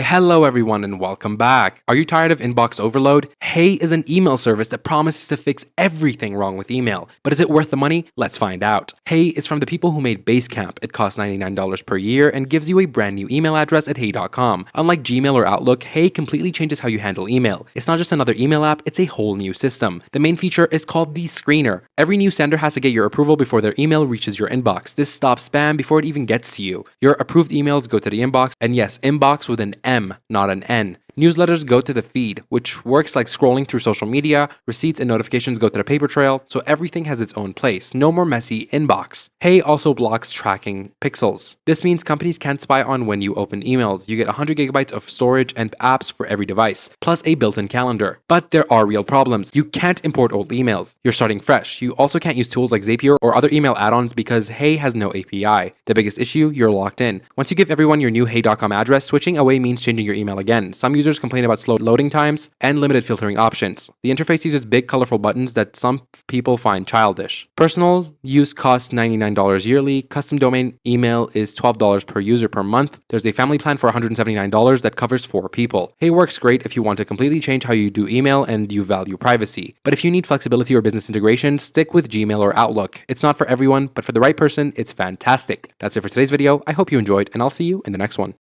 Hello everyone and welcome back. Are you tired of inbox overload? Hey is an email service that promises to fix everything wrong with email. But is it worth the money? Let's find out. Hey is from the people who made Basecamp. It costs $99 per year and gives you a brand new email address at hey.com. Unlike Gmail or Outlook, Hey completely changes how you handle email. It's not just another email app, it's a whole new system. The main feature is called the screener. Every new sender has to get your approval before their email reaches your inbox. This stops spam before it even gets to you. Your approved emails go to the inbox, and yes, inbox with an M, not an N. Newsletters go to the feed, which works like scrolling through social media. Receipts and notifications go to the paper trail, so everything has its own place. No more messy inbox. Hey also blocks tracking pixels. This means companies can't spy on when you open emails. You get 100 gigabytes of storage and apps for every device, plus a built-in calendar. But there are real problems. You can't import old emails. You're starting fresh. You also can't use tools like Zapier or other email add-ons because Hey has no API. The biggest issue, you're locked in. Once you give everyone your new hey.com address, switching away means changing your email again. Some users complain about slow loading times and limited filtering options. The interface uses big colorful buttons that some people find childish. Personal use costs $99 yearly. Custom domain email is $12 per user per month. There's a family plan for $179 that covers 4 people. Hey works great if you want to completely change how you do email and you value privacy. But if you need flexibility or business integration, stick with Gmail or Outlook. It's not for everyone, but for the right person, it's fantastic. That's it for today's video. I hope you enjoyed, and I'll see you in the next one.